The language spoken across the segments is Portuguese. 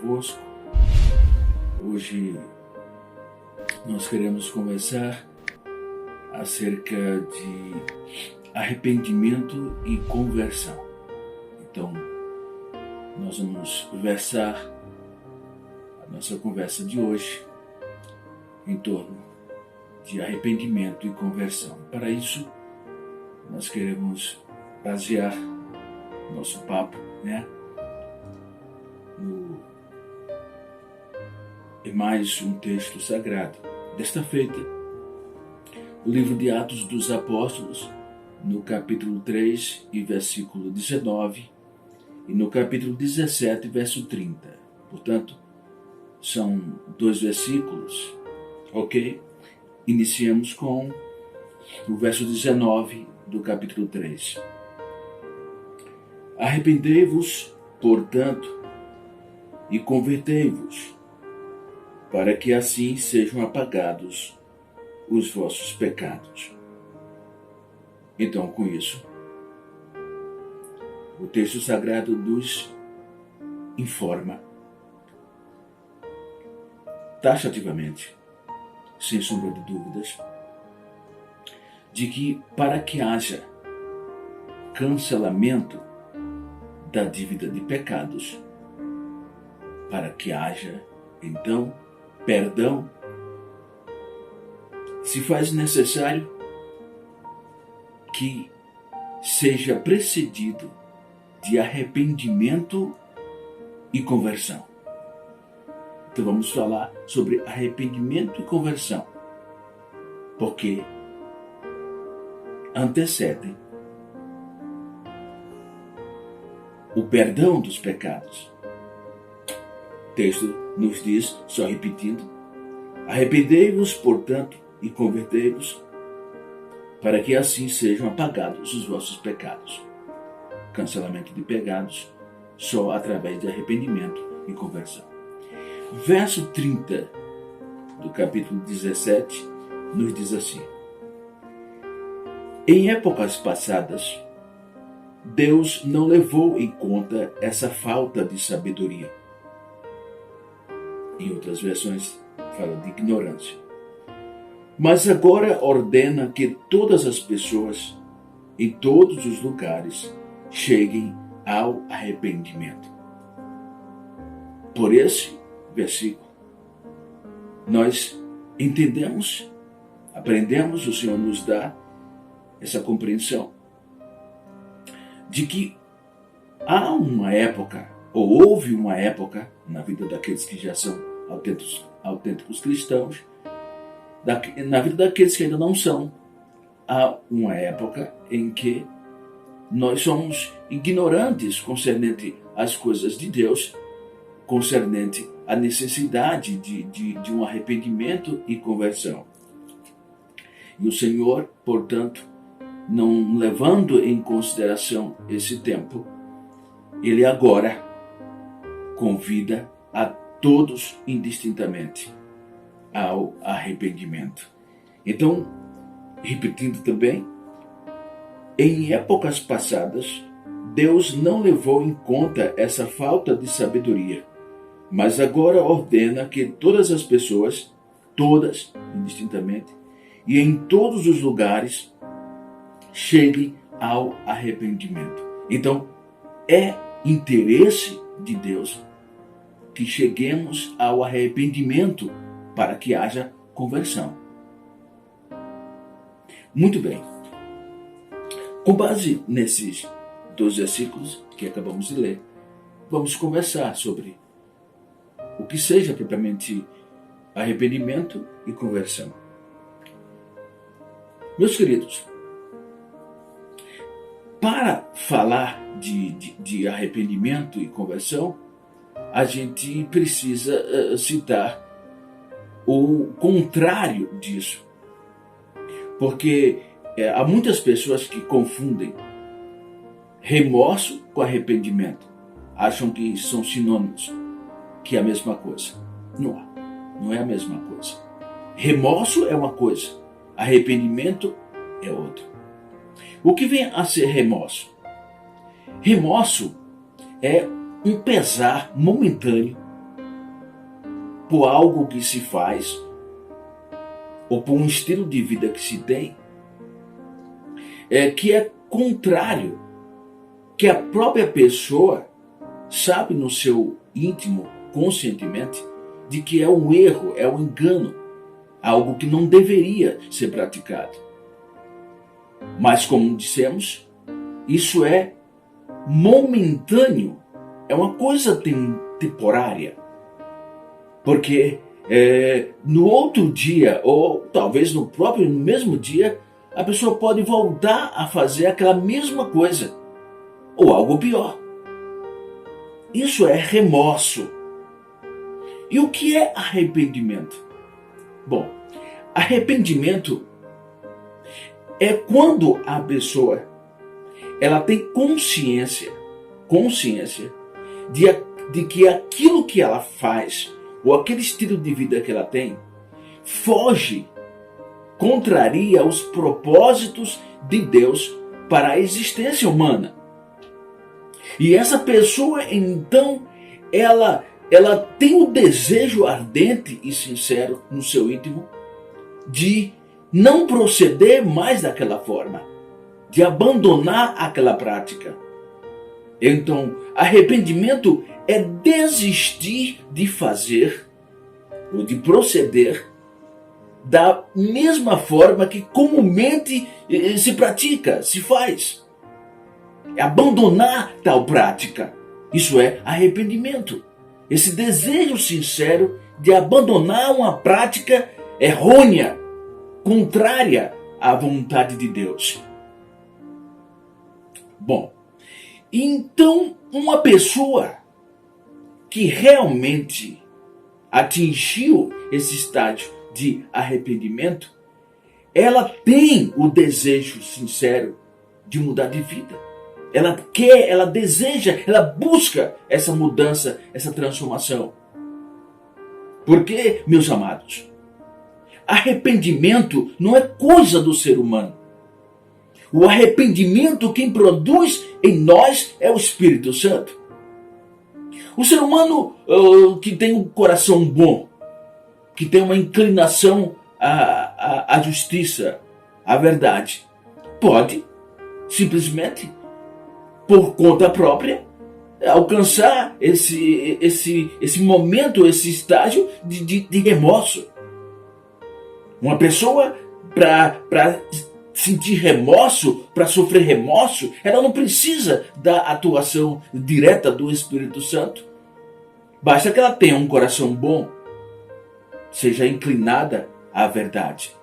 convosco. Hoje nós queremos conversar acerca de arrependimento e conversão. Então, nós vamos versar a nossa conversa de hoje em torno de arrependimento e conversão. Para isso, nós queremos basear nosso papo, em mais um texto sagrado. Desta feita, o livro de Atos dos Apóstolos, no capítulo 3 e versículo 19, e no capítulo 17, verso 30. Portanto, são dois versículos, ok? Iniciamos com o verso 19 do capítulo 3. Arrependei-vos, portanto, e convertei-vos, para que assim sejam apagados os vossos pecados. Então, com isso, o texto sagrado nos informa taxativamente, sem sombra de dúvidas, de que para que haja cancelamento da dívida de pecados, para que haja, então, perdão, se faz necessário que seja precedido de arrependimento e conversão. Então vamos falar sobre arrependimento e conversão, porque antecedem o perdão dos pecados. O texto nos diz, só repetindo, arrependei-vos, portanto, e convertei-vos, para que assim sejam apagados os vossos pecados. Cancelamento de pecados só através de arrependimento e conversão. Verso 30 do capítulo 17 nos diz assim: em épocas passadas, Deus não levou em conta essa falta de sabedoria. Em outras versões, fala de ignorância. Mas agora ordena que todas as pessoas, em todos os lugares, cheguem ao arrependimento. Por esse versículo, nós entendemos, aprendemos, o Senhor nos dá essa compreensão de que há uma época, ou houve uma época na vida daqueles que já são autênticos cristãos, na vida daqueles que ainda não são, há uma época em que nós somos ignorantes concernente às coisas de Deus, concernente à necessidade de um arrependimento e conversão. E o Senhor, portanto, não levando em consideração esse tempo, Ele agora convida a todos indistintamente ao arrependimento. Então, repetindo também, em épocas passadas, Deus não levou em conta essa falta de sabedoria, mas agora ordena que todas as pessoas, todas indistintamente, e em todos os lugares, cheguem ao arrependimento. Então, é interesse de Deus que cheguemos ao arrependimento para que haja conversão. Muito bem. Com base nesses dois versículos que acabamos de ler, vamos conversar sobre o que seja propriamente arrependimento e conversão. Meus queridos, para falar de arrependimento e conversão, a gente precisa citar o contrário disso. Porque há muitas pessoas que confundem remorso com arrependimento. Acham que são sinônimos, que é a mesma coisa. Não é a mesma coisa. Remorso é uma coisa, arrependimento é outra. O que vem a ser remorso? Remorso é um pesar momentâneo por algo que se faz ou por um estilo de vida que se tem, que é contrário, que a própria pessoa sabe no seu íntimo, conscientemente, de que é um erro, é um engano, algo que não deveria ser praticado. Mas, como dissemos, isso é momentâneo, é uma coisa temporária. Porque no outro dia, ou talvez no mesmo dia, a pessoa pode voltar a fazer aquela mesma coisa, ou algo pior. Isso é remorso. E o que é arrependimento? Bom, arrependimento é quando a pessoa ela tem consciência de que aquilo que ela faz, ou aquele estilo de vida que ela tem, foge, contraria os propósitos de Deus para a existência humana. E essa pessoa, então, ela tem o desejo ardente e sincero no seu íntimo de não proceder mais daquela forma, de abandonar aquela prática. Então, arrependimento é desistir de fazer ou de proceder da mesma forma que comumente se pratica, se faz. É abandonar tal prática. Isso é arrependimento. Esse desejo sincero de abandonar uma prática errônea, contrária à vontade de Deus. Bom, então uma pessoa que realmente atingiu esse estágio de arrependimento, ela tem o desejo sincero de mudar de vida. Ela quer, ela deseja, ela busca essa mudança, essa transformação. Porque, meus amados, arrependimento não é coisa do ser humano. O arrependimento, quem produz em nós é o Espírito Santo. O ser humano que tem um coração bom, que tem uma inclinação à justiça, à verdade, pode simplesmente, por conta própria, alcançar esse momento, esse estágio de remorso. Uma pessoa, para sentir remorso, para sofrer remorso, ela não precisa da atuação direta do Espírito Santo. Basta que ela tenha um coração bom, seja inclinada à verdade.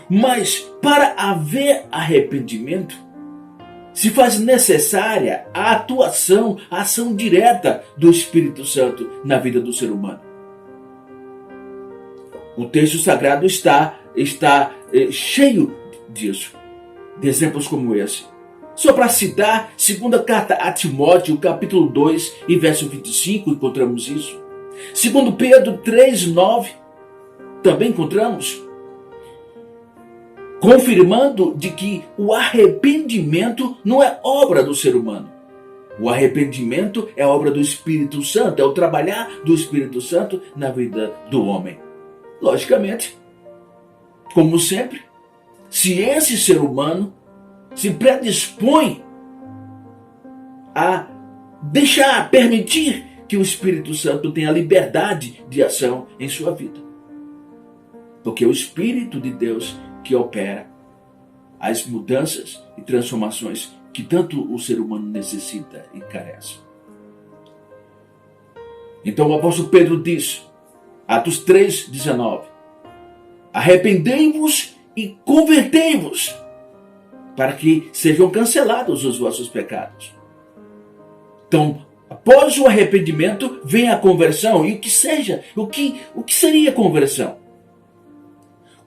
Mas para haver arrependimento, se faz necessária a atuação, a ação direta do Espírito Santo na vida do ser humano. O texto sagrado está cheio disso, de exemplos como esse. Só para citar, segunda carta a Timóteo, capítulo 2 e verso 25, encontramos isso. Segundo Pedro 3:9, também encontramos. Confirmando de que o arrependimento não é obra do ser humano. O arrependimento é obra do Espírito Santo, é o trabalhar do Espírito Santo na vida do homem. Logicamente, como sempre, se esse ser humano se predispõe a permitir que o Espírito Santo tenha liberdade de ação em sua vida. Porque é o Espírito de Deus que opera as mudanças e transformações que tanto o ser humano necessita e carece. Então o apóstolo Pedro diz, Atos 3:19, arrependei-vos e convertei-vos, para que sejam cancelados os vossos pecados. Então, após o arrependimento, vem a conversão. E o que seria conversão?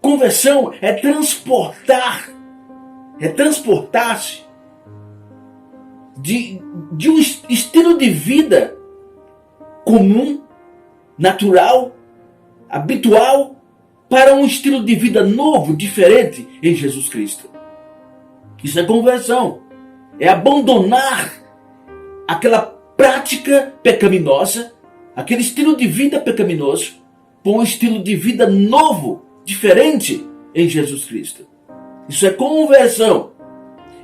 Conversão é transportar-se de um estilo de vida comum, natural, habitual, para um estilo de vida novo, diferente em Jesus Cristo. Isso é conversão. É abandonar aquela prática pecaminosa, aquele estilo de vida pecaminoso por um estilo de vida novo, diferente em Jesus Cristo. Isso é conversão.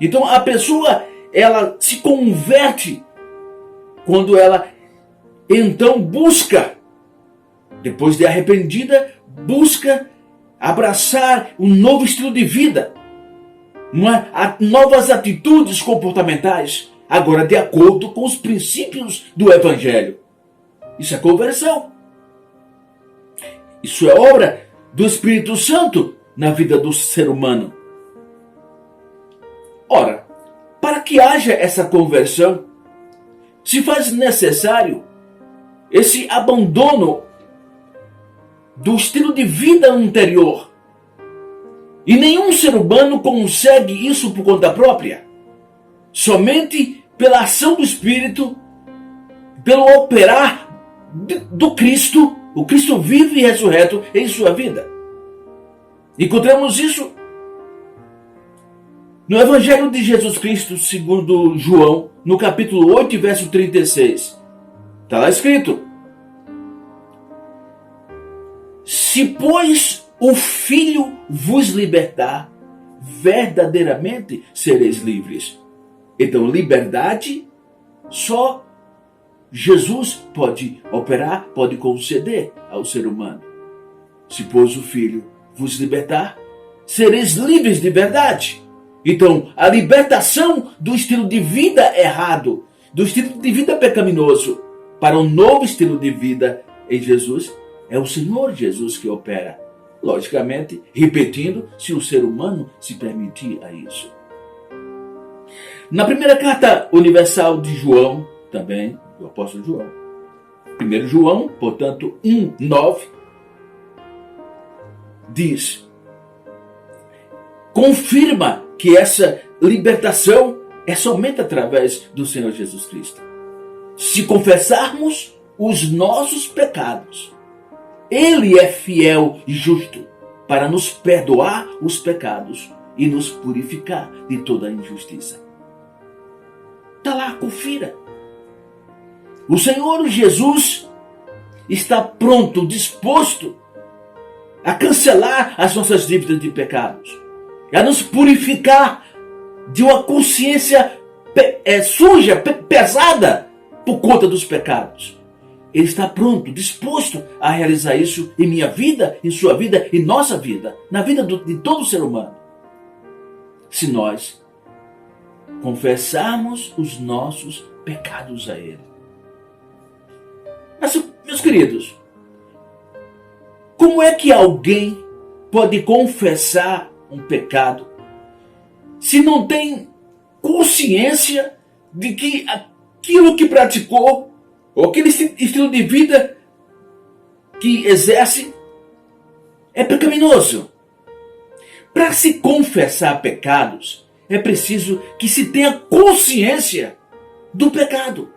Então a pessoa, ela se converte quando ela então busca, depois de arrependida, busca abraçar um novo estilo de vida, novas atitudes comportamentais, agora de acordo com os princípios do Evangelho. Isso é conversão. Isso é obra do Espírito Santo na vida do ser humano. Ora, para que haja essa conversão, se faz necessário esse abandono do estilo de vida anterior. E nenhum ser humano consegue isso por conta própria. Somente pela ação do Espírito, pelo operar do Cristo, o Cristo vivo e ressurreto em sua vida. Encontramos isso no Evangelho de Jesus Cristo, segundo João, no capítulo 8, verso 36. Está lá escrito: se, pois, o Filho vos libertar, verdadeiramente sereis livres. Então, liberdade só Jesus pode operar, pode conceder ao ser humano. Se, pois, o Filho vos libertar, sereis livres de verdade. Então, a libertação do estilo de vida errado, do estilo de vida pecaminoso, para um novo estilo de vida em Jesus, é o Senhor Jesus que opera. Logicamente, repetindo, se o ser humano se permitir a isso. Na primeira carta universal de João, também, do apóstolo João, 1 João, portanto, 1:9, diz, confirma que essa libertação é somente através do Senhor Jesus Cristo. Se confessarmos os nossos pecados, Ele é fiel e justo para nos perdoar os pecados e nos purificar de toda a injustiça. Está lá, confira. O Senhor Jesus está pronto, disposto a cancelar as nossas dívidas de pecados, a nos purificar de uma consciência suja, pesada, por conta dos pecados. Ele está pronto, disposto a realizar isso em minha vida, em sua vida, em nossa vida, na vida de todo ser humano. Se nós confessarmos os nossos pecados a Ele. Mas, meus queridos, como é que alguém pode confessar um pecado se não tem consciência de que aquilo que praticou, ou aquele estilo de vida que exerce, é pecaminoso? Para se confessar pecados, é preciso que se tenha consciência do pecado.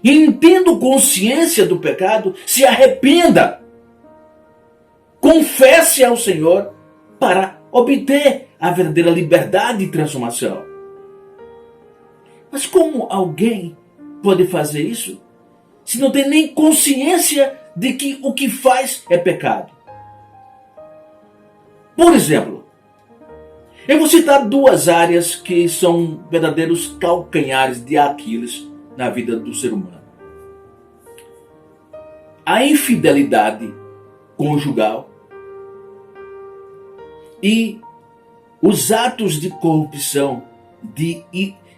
E tendo consciência do pecado, se arrependa. Confesse ao Senhor para obter a verdadeira liberdade e transformação. Mas como alguém pode fazer isso se não tem nem consciência de que o que faz é pecado? Por exemplo, eu vou citar duas áreas que são verdadeiros calcanhares de Aquiles na vida do ser humano. A infidelidade conjugal e os atos de corrupção, de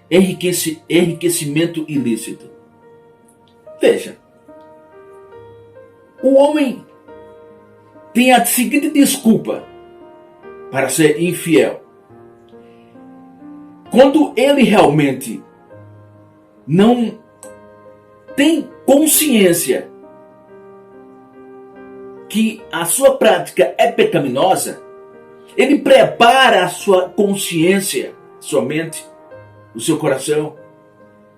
enriquecimento ilícito. Veja, o homem tem a seguinte desculpa para ser infiel. Quando ele realmente não tem consciência que a sua prática é pecaminosa, ele prepara a sua consciência, sua mente, o seu coração,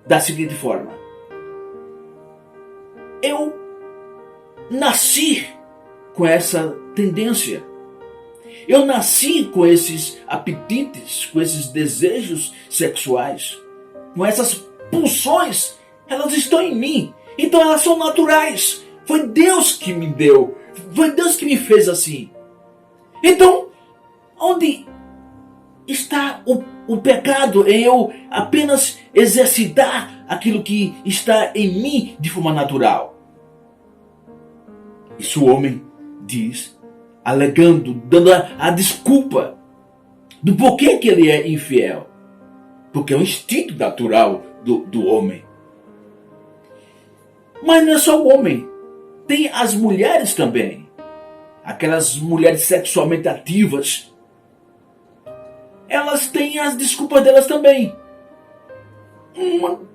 da seguinte forma: eu nasci com essa tendência. Eu nasci com esses apetites, com esses desejos sexuais, com essas pulsões, elas estão em mim. Então elas são naturais. Foi Deus que me deu. Foi Deus que me fez assim. Então, onde está o pecado em eu apenas exercitar aquilo que está em mim de forma natural? Isso o homem diz, alegando, dando a desculpa do porquê que ele é infiel. Porque é um instinto natural do homem. Mas não é só o homem. Tem as mulheres também. Aquelas mulheres sexualmente ativas. Elas têm as desculpas delas também.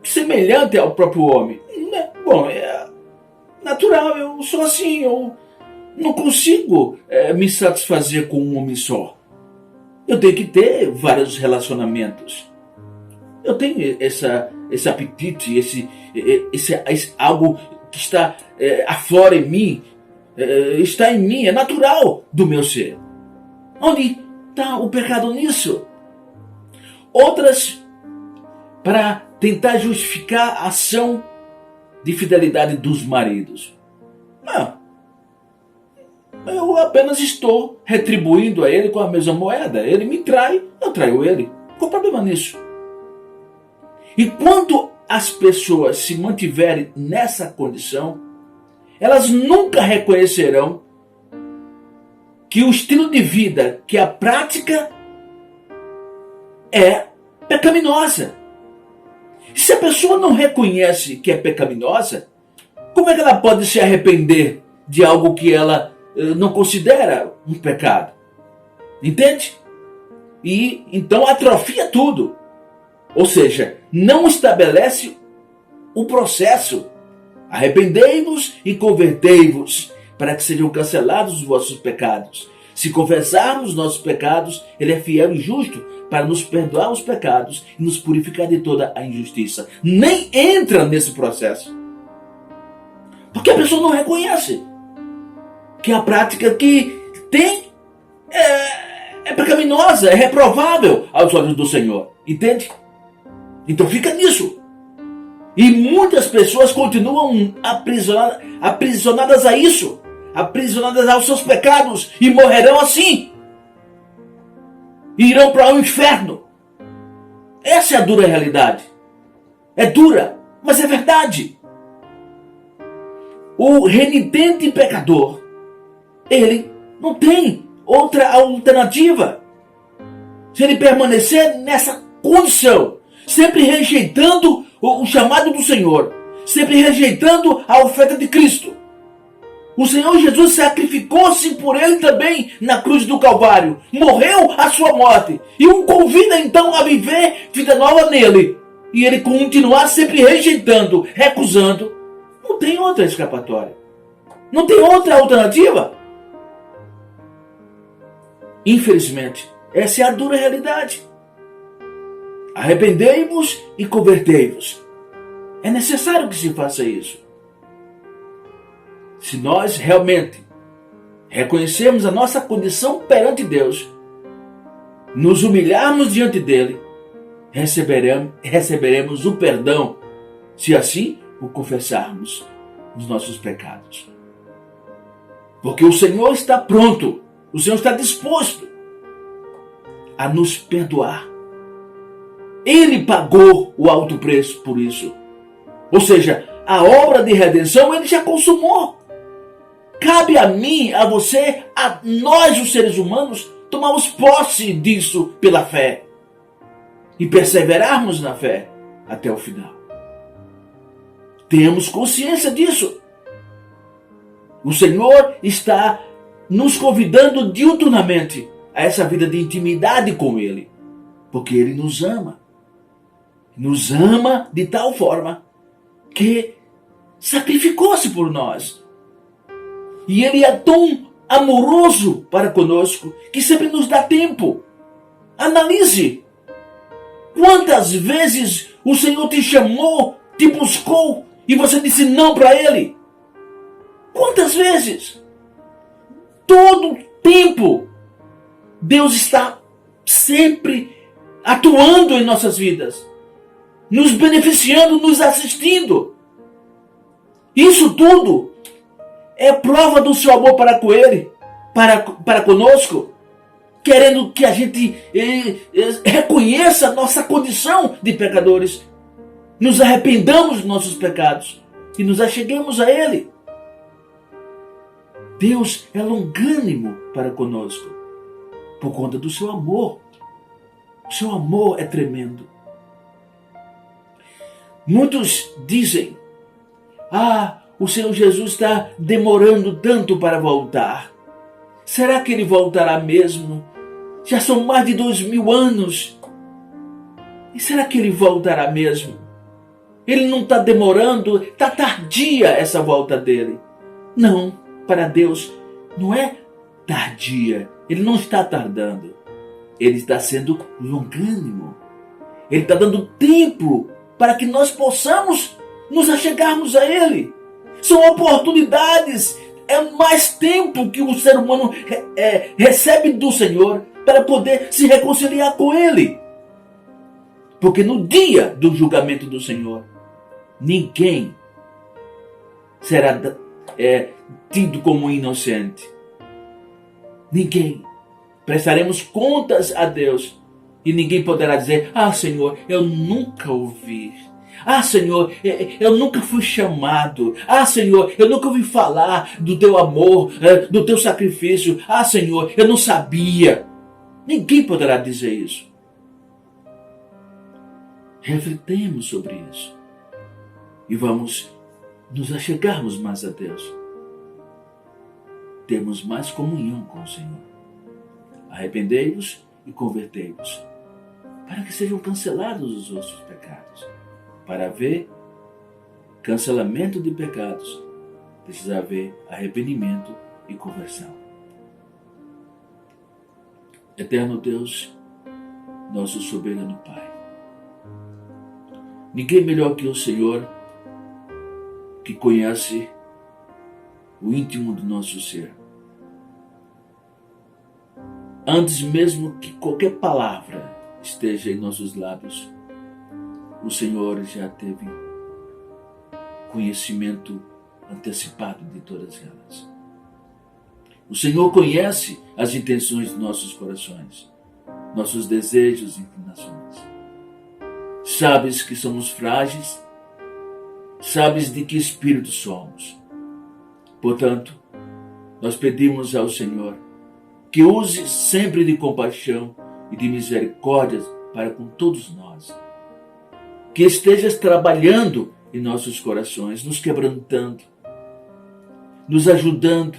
Semelhante ao próprio homem. Bom, é natural, eu sou assim. Eu não consigo me satisfazer com um homem só. Eu tenho que ter vários relacionamentos. Eu tenho esse apetite, esse algo que está aflora em mim, está em mim, é natural do meu ser. Onde está o pecado nisso? Outras, para tentar justificar a ação de fidelidade dos maridos. Não. Eu apenas estou retribuindo a ele com a mesma moeda. Ele me trai, eu traio ele. Qual o problema nisso? E quando as pessoas se mantiverem nessa condição, elas nunca reconhecerão que o estilo de vida, que a prática é pecaminosa. E se a pessoa não reconhece que é pecaminosa, como é que ela pode se arrepender de algo que ela não considera um pecado? Entende? E então atrofia tudo. Ou seja, não estabelece o processo. Arrependei-vos e convertei-vos, para que sejam cancelados os vossos pecados. Se confessarmos nossos pecados, Ele é fiel e justo para nos perdoar os pecados e nos purificar de toda a injustiça. Nem entra nesse processo. Porque a pessoa não reconhece que a prática que tem é pecaminosa, é reprovável aos olhos do Senhor. Entende? Então fica nisso. E muitas pessoas continuam aprisionadas a isso, aprisionadas aos seus pecados, e morrerão assim. E irão para o inferno. Essa é a dura realidade. É dura, mas é verdade. O renitente pecador, ele não tem outra alternativa. Se ele permanecer nessa condição, sempre rejeitando o chamado do Senhor, sempre rejeitando a oferta de Cristo. O Senhor Jesus sacrificou-se por ele também na cruz do Calvário, morreu a sua morte e o convida então a viver vida nova nele. E ele continuar sempre rejeitando, recusando, não tem outra escapatória, não tem outra alternativa. Infelizmente, essa é a dura realidade. Arrependei-vos e convertei-vos. É necessário que se faça isso. Se nós realmente reconhecermos a nossa condição perante Deus, nos humilharmos diante dele, receberemos o perdão, se assim o confessarmos os nossos pecados. Porque o Senhor está pronto, o Senhor está disposto a nos perdoar. Ele pagou o alto preço por isso. Ou seja, a obra de redenção ele já consumou. Cabe a mim, a você, a nós os seres humanos, tomarmos posse disso pela fé. E perseverarmos na fé até o final. Tenhamos consciência disso. O Senhor está nos convidando diuturnamente a essa vida de intimidade com Ele. Porque Ele nos ama. Nos ama de tal forma que sacrificou-se por nós. E Ele é tão amoroso para conosco que sempre nos dá tempo. Analise. Quantas vezes o Senhor te chamou, te buscou e você disse não para Ele? Quantas vezes? Todo o tempo Deus está sempre atuando em nossas vidas, nos beneficiando, nos assistindo. Isso tudo é prova do seu amor para com Ele, para conosco, querendo que a gente reconheça nossa condição de pecadores, nos arrependamos dos nossos pecados e nos acheguemos a Ele. Deus é longânimo para conosco por conta do seu amor. O seu amor é tremendo. Muitos dizem: o Senhor Jesus está demorando tanto para voltar. Será que Ele voltará mesmo? Já são mais de 2000 anos. E será que Ele voltará mesmo? Ele não está demorando, está tardia essa volta dele. Não, para Deus não é tardia. Ele não está tardando. Ele está sendo longânimo. Ele está dando tempo para que nós possamos nos achegarmos a Ele. São oportunidades. É mais tempo que o ser humano recebe do Senhor para poder se reconciliar com Ele. Porque no dia do julgamento do Senhor, ninguém será tido como inocente. Ninguém. Prestaremos contas a Deus. E ninguém poderá dizer: Senhor, eu nunca ouvi. Senhor, eu nunca fui chamado. Senhor, eu nunca ouvi falar do teu amor, do teu sacrifício. Senhor, eu não sabia. Ninguém poderá dizer isso. Refletemos sobre isso. E vamos nos achegarmos mais a Deus. Termos mais comunhão com o Senhor. Arrependei-vos e convertei-vos, para que sejam cancelados os vossos pecados. Para haver cancelamento de pecados, precisa haver arrependimento e conversão. Eterno Deus, nosso soberano Pai, ninguém melhor que o Senhor, que conhece o íntimo do nosso ser. Antes mesmo que qualquer palavra esteja em nossos lábios, o Senhor já teve conhecimento antecipado de todas elas. O Senhor conhece as intenções de nossos corações, nossos desejos e inclinações. Sabes que somos frágeis, sabes de que espírito somos. Portanto, nós pedimos ao Senhor que use sempre de compaixão e de misericórdia para com todos nós. Que estejas trabalhando em nossos corações, nos quebrantando, nos ajudando,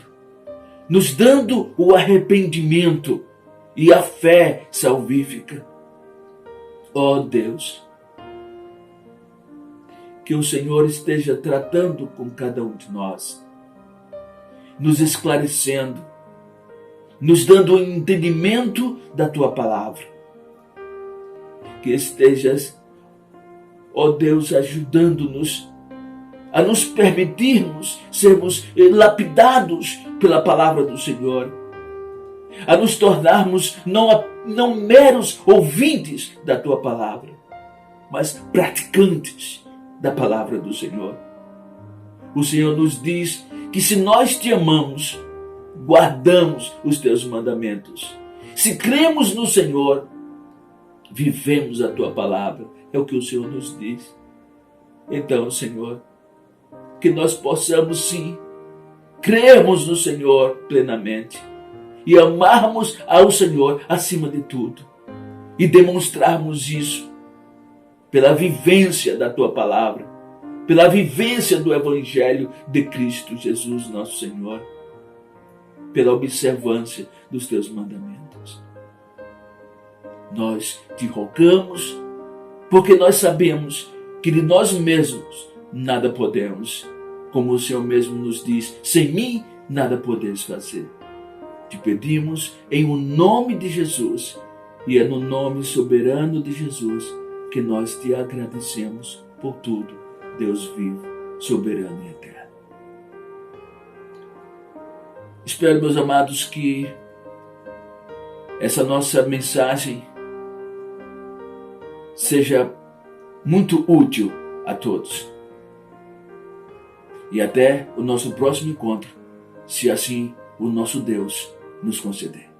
nos dando o arrependimento e a fé salvífica. Ó Deus, que o Senhor esteja tratando com cada um de nós, nos esclarecendo, nos dando o entendimento da Tua palavra. Que estejas, ó Deus, ajudando-nos a nos permitirmos sermos lapidados pela palavra do Senhor, a nos tornarmos não meros ouvintes da Tua palavra, mas praticantes da palavra do Senhor. O Senhor nos diz que se nós Te amamos, guardamos os Teus mandamentos. Se cremos no Senhor, vivemos a Tua palavra. É o que o Senhor nos diz. Então, Senhor, que nós possamos sim crermos no Senhor plenamente e amarmos ao Senhor acima de tudo e demonstrarmos isso pela vivência da Tua palavra, pela vivência do Evangelho de Cristo Jesus, nosso Senhor, pela observância dos Teus mandamentos. Nós Te rogamos, porque nós sabemos que de nós mesmos nada podemos. Como o Senhor mesmo nos diz: sem mim nada podeis fazer. Te pedimos em o nome de Jesus, e é no nome soberano de Jesus que nós Te agradecemos por tudo, Deus vivo, soberano e eterno. Espero, meus amados, que essa nossa mensagem seja muito útil a todos. E até o nosso próximo encontro, se assim o nosso Deus nos conceder.